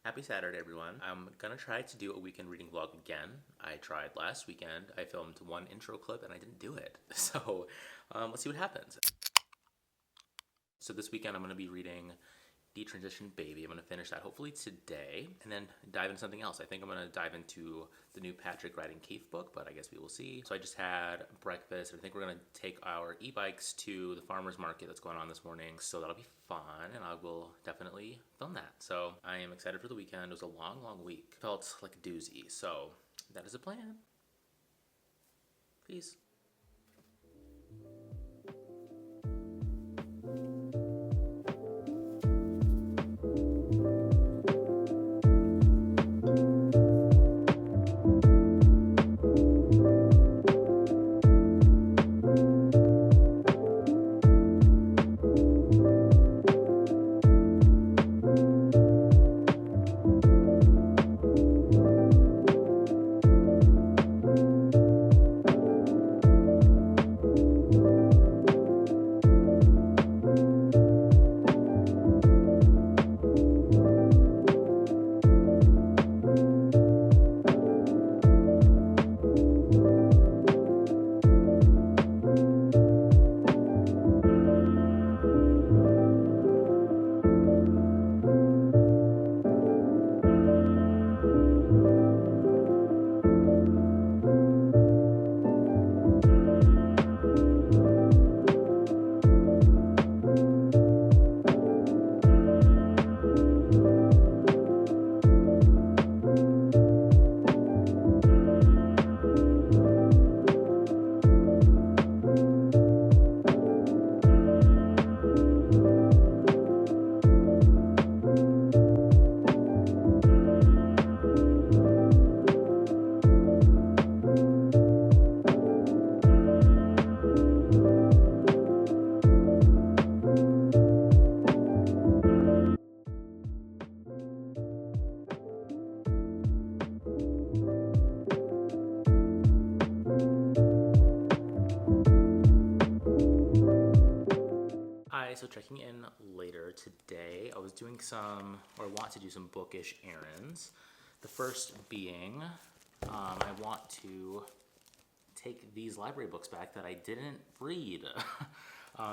Happy Saturday, everyone. I'm gonna try to do a weekend reading vlog again. I tried last weekend. I filmed one intro clip and I didn't do it. So let's see what happens. So this weekend I'm gonna be reading Detransition Baby. I'm gonna finish that hopefully today and then dive into something else. I think I'm gonna dive into the new Patrick Riding Keefe book, but I guess we will see. So I just had breakfast. I think we're gonna take our e-bikes to the farmer's market that's going on this morning. So that'll be fun and I will definitely film that. So I am excited for the weekend. It was a long, long week. Felt like a doozy. So that is a plan. Peace. So checking in later today, I was doing want to do some bookish errands. The first being, I want to take these library books back that I didn't read.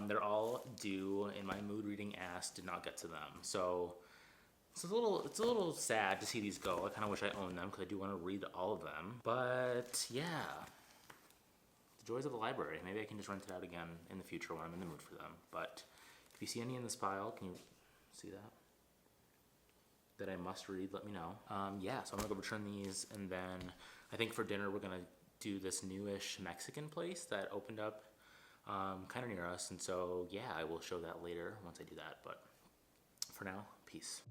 They're all due, and my mood reading ass did not get to them. So it's a little sad to see these go. I kind of wish I owned them because I do want to read all of them. But yeah, the joys of the library. Maybe I can just rent it out again in the future when I'm in the mood for them. But if you see any in this pile, can you see that I must read, let me know. Yeah, so I'm gonna go return these, and then I think for dinner we're gonna do this newish Mexican place that opened up kind of near us, and so yeah, I will show that later once I do that, but for now, peace.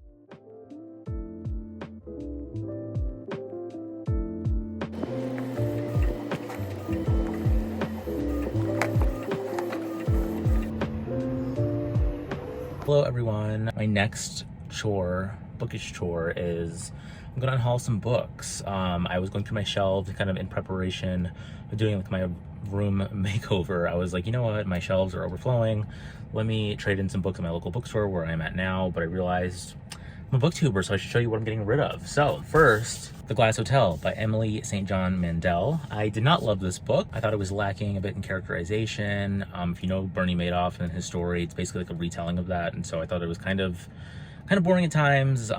Hello everyone. My next bookish chore is I'm gonna unhaul some books. I was going through my shelves kind of in preparation of doing like my room makeover. I was like, you know what, my shelves are overflowing. Let me trade in some books at my local bookstore where I'm at now, but I realized I'm a booktuber, so I should show you what I'm getting rid of. So first, The Glass Hotel by Emily St. John Mandel. I did not love this book. I thought it was lacking a bit in characterization. If you know Bernie Madoff and his story, it's basically like a retelling of that, and so I thought it was kind of boring at times,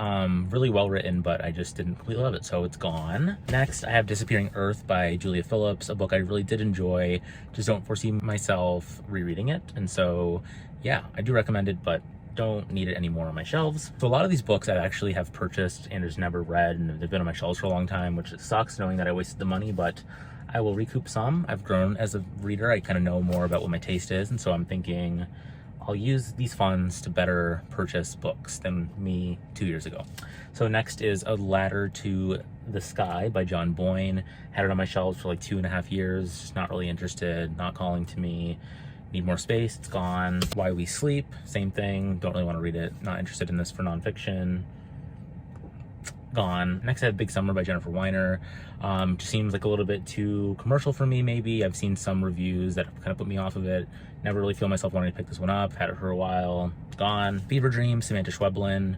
really well written, but I just didn't completely love it, so it's gone. Next, I have Disappearing Earth by Julia Phillips, a book I really did enjoy, just don't foresee myself rereading it, and so yeah, I do recommend it, but don't need it anymore on my shelves. So a lot of these books I actually have purchased and just never read, and they've been on my shelves for a long time, which sucks knowing that I wasted the money, but I will recoup some. I've grown as a reader. I kind of know more about what my taste is, and so I'm thinking I'll use these funds to better purchase books than me 2 years ago. So next is A Ladder to the Sky by John Boyne. Had it on my shelves for like 2.5 years, just not really interested, not calling to me. Need more space, it's gone. Why We Sleep, same thing, don't really want to read it, not interested in this for nonfiction. Gone. Next I have Big Summer by Jennifer Weiner. Just seems like a little bit too commercial for me maybe. I've seen some reviews that kind of put me off of it. Never really feel myself wanting to pick this one up, had it for a while, gone. Fever Dream, Samantha Schweblin.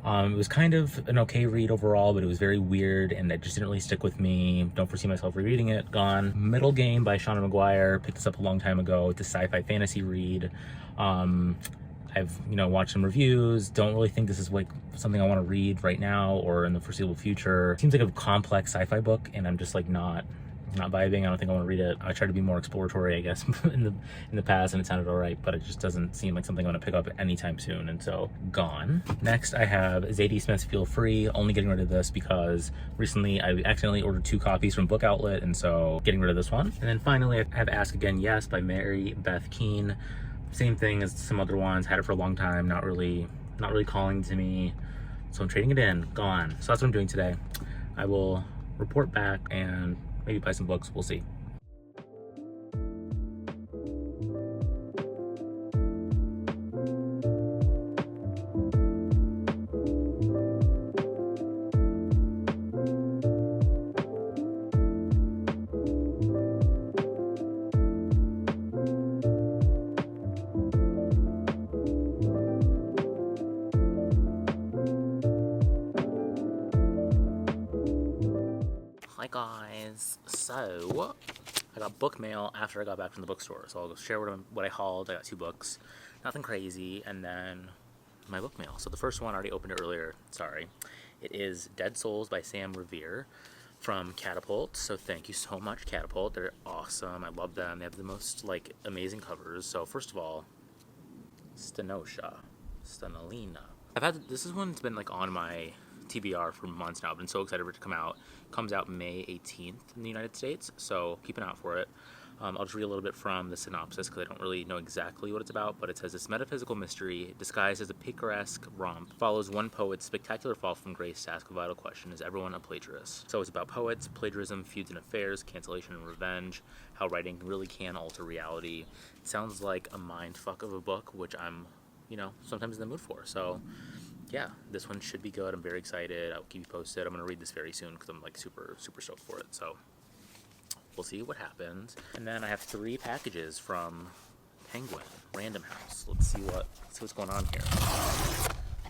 It was kind of an okay read overall, but it was very weird and it just didn't really stick with me. Don't foresee myself rereading it. Gone. Middle Game by Shauna McGuire. Picked this up a long time ago. It's a sci-fi fantasy read. I've, watched some reviews. Don't really think this is like something I want to read right now or in the foreseeable future. Seems like a complex sci-fi book and I'm just like not vibing. I don't think I want to read it. I tried to be more exploratory, I guess, in the past, and it sounded all right, but it just doesn't seem like something I'm going to pick up anytime soon, and so gone. Next, I have Zadie Smith's Feel Free. Only getting rid of this because recently I accidentally ordered 2 copies from Book Outlet, and so getting rid of this one. And then finally, I have Ask Again Yes by Mary Beth Keane. Same thing as some other ones. Had it for a long time. Not really calling to me, so I'm trading it in. Gone. So that's what I'm doing today. I will report back and maybe buy some books, we'll see. Hi guys, so I got book mail after I got back from the bookstore, so I'll share what I hauled. I got 2 books, nothing crazy, and then my book mail. So the first one, I already opened it earlier, sorry. It is Dead Souls by Sam Riviere from Catapult, so thank you so much, Catapult. They're awesome, I love them. They have the most amazing covers. So first of all, Stenolina. This is one that's been on my TBR for months now. I've been so excited for it to come out. Comes out May 18th in the United States, so keep an eye out for it. I'll just read a little bit from the synopsis because I don't really know exactly what it's about, but it says this metaphysical mystery disguised as a picaresque romp follows one poet's spectacular fall from grace to ask a vital question: is everyone a plagiarist? So it's about poets, plagiarism, feuds and affairs, cancellation and revenge, how writing really can alter reality. It sounds like a mindfuck of a book, which I'm, sometimes in the mood for. So yeah, this one should be good. I'm very excited. I'll keep you posted. I'm going to read this very soon because I'm super stoked for it. So we'll see what happens. And then I have 3 packages from Penguin Random House. Let's see what's going on here.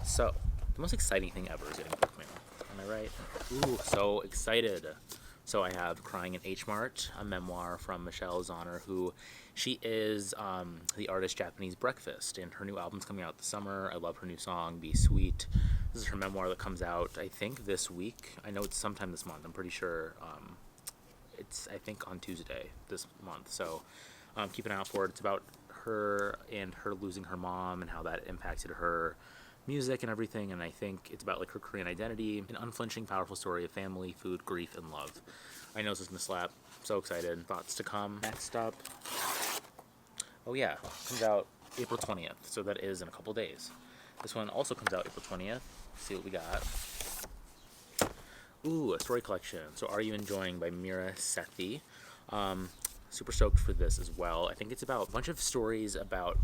So the most exciting thing ever is getting book mail. Am I right? Ooh, so excited. So I have Crying in H Mart, a memoir from Michelle Zauner, who she is the artist Japanese Breakfast, and her new album's coming out this summer. I love her new song, Be Sweet. This is her memoir that comes out, I think, this week. I know it's sometime this month. I'm pretty sure it's, I think, on Tuesday this month. So keep an eye out for it. It's about her and her losing her mom and how that impacted her music and everything, and I think it's about her Korean identity, an unflinching, powerful story of family, food, grief, and love. I know this is gonna slap. So excited. Thoughts to come. Next up, oh yeah, comes out April 20th, so that is in a couple days. This one also comes out April 20th. Let's see what we got. Ooh, a story collection. So Are You Enjoying by Mira Sethi. Super stoked for this as well. I think it's about a bunch of stories about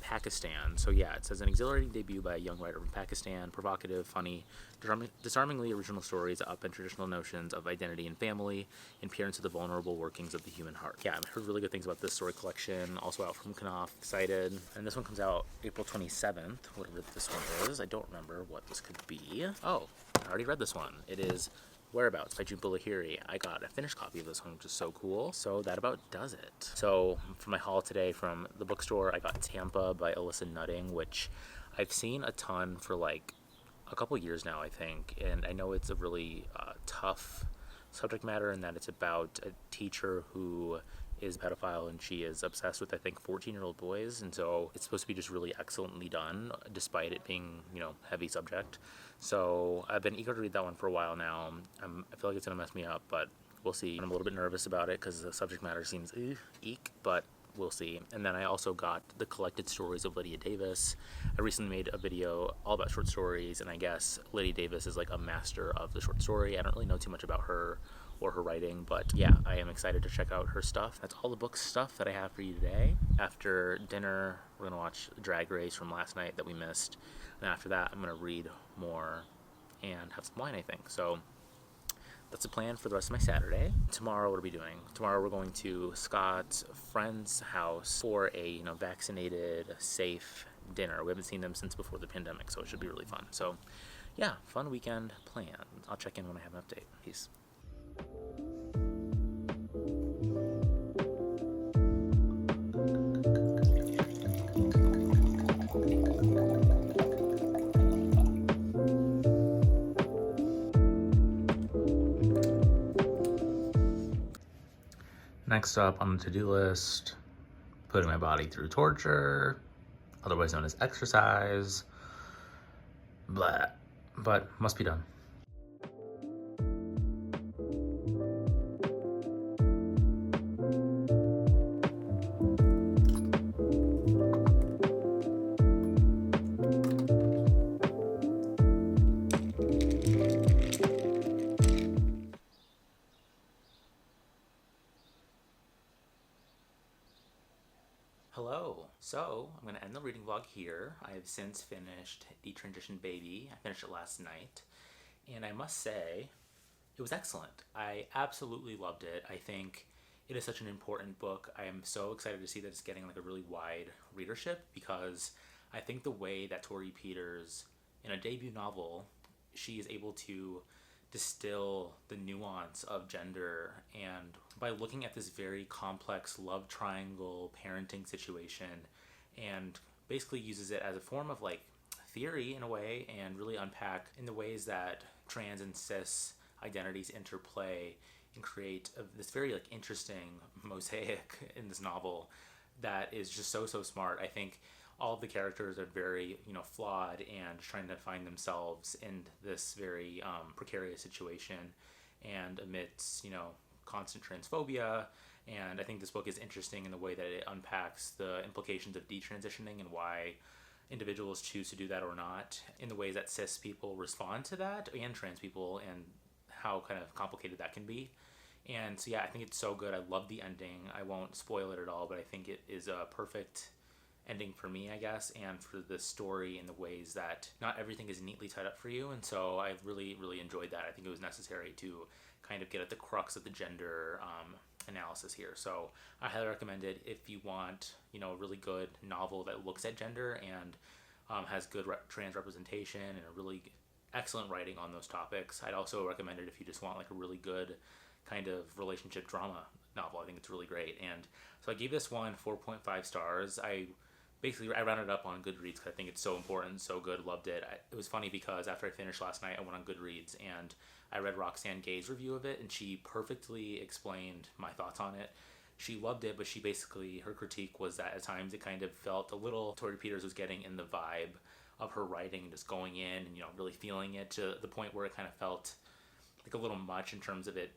Pakistan. So yeah, it says an exhilarating debut by a young writer from Pakistan, provocative, funny, disarmingly original stories that upend traditional notions of identity and family and peer into the vulnerable workings of the human heart. Yeah, I've heard really good things about this story collection, also out from Knopf. Excited. And this one comes out April 27th, whatever this one is. I don't remember what this could be. Oh, I already read this one. It is Whereabouts by Jhumpa Lahiri. I got a finished copy of this one, which is so cool. So that about does it. So for my haul today from the bookstore, I got Tampa by Alissa Nutting, which I've seen a ton for a couple years now, I think. And I know it's a really tough subject matter in that it's about a teacher who is a pedophile and she is obsessed with, I think, 14-year-old boys. And so it's supposed to be just really excellently done, despite it being, heavy subject. So I've been eager to read that one for a while now. I feel like it's going to mess me up, but we'll see. I'm a little bit nervous about it because the subject matter seems eek, but we'll see. And then I also got the collected stories of Lydia Davis. I recently made a video all about short stories, and I guess Lydia Davis is a master of the short story. I don't really know too much about her or her writing, but yeah, I am excited to check out her stuff. That's all the book stuff that I have for you today. After dinner, we're going to watch Drag Race from last night that we missed. And after that, I'm going to read more and have some wine, I think. So that's the plan for the rest of my Saturday. Tomorrow, what are we doing? Tomorrow, we're going to Scott's friend's house for a vaccinated, safe dinner. We haven't seen them since before the pandemic, so it should be really fun. So yeah, fun weekend planned. I'll check in when I have an update. Peace. Next up on the to-do list, putting my body through torture, otherwise known as exercise. Blah. But must be done. Hello. So I'm going to end the reading vlog here. I have since finished Detransition Baby. I finished it last night, and I must say it was excellent. I absolutely loved it. I think it is such an important book. I am so excited to see that it's getting like a really wide readership, because I think the way that Torrey Peters, in a debut novel, she is able to distill the nuance of gender, and by looking at this very complex love triangle parenting situation, and basically uses it as a form of like theory in a way, and really unpack in the ways that trans and cis identities interplay and create this very like interesting mosaic in this novel that is just so smart. I think all of the characters are very, flawed and trying to find themselves in this very precarious situation, and amidst, constant transphobia. And I think this book is interesting in the way that it unpacks the implications of detransitioning and why individuals choose to do that or not, in the ways that cis people respond to that, and trans people, and how kind of complicated that can be. And so yeah, I think it's so good. I love the ending. I won't spoil it at all, but I think it is a perfect ending for me, I guess, and for the story, in the ways that not everything is neatly tied up for you. And so I really enjoyed that. I think it was necessary to kind of get at the crux of the gender analysis here. So I highly recommend it if you want, a really good novel that looks at gender and has good trans representation and a really excellent writing on those topics. I'd also recommend it if you just want like a really good kind of relationship drama novel. I think it's really great. And so I gave this one 4.5 stars. I rounded up on Goodreads because I think it's so important, so good, loved it. It was funny because after I finished last night, I went on Goodreads and I read Roxane Gay's review of it, and she perfectly explained my thoughts on it. She loved it, but her critique was that at times it kind of felt a little, Torrey Peters was getting in the vibe of her writing, just going in and, really feeling it, to the point where it kind of felt like a little much in terms of it.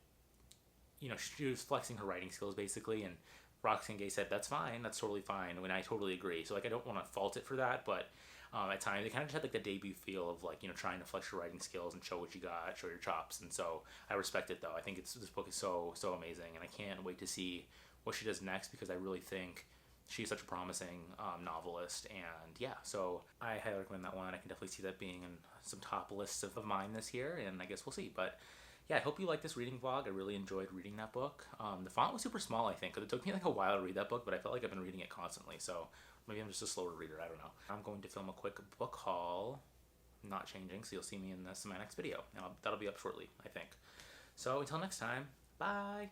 She was flexing her writing skills basically, and Roxane Gay said, that's fine, that's totally fine, and I totally agree. So, I don't want to fault it for that, but at times, it kind of just had, like, the debut feel of, like, trying to flex your writing skills and show what you got, show your chops, and so I respect it, though. I think this book is so amazing, and I can't wait to see what she does next, because I really think she's such a promising novelist, and yeah, so I highly recommend that one. I can definitely see that being in some top lists of mine this year, and I guess we'll see, but yeah, I hope you like this reading vlog. I really enjoyed reading that book. The font was super small, I think, because it took me like a while to read that book, but I felt like I've been reading it constantly, so maybe I'm just a slower reader, I don't know. I'm going to film a quick book haul, not changing, so you'll see me in my next video, and that'll be up shortly, I think. So until next time, bye!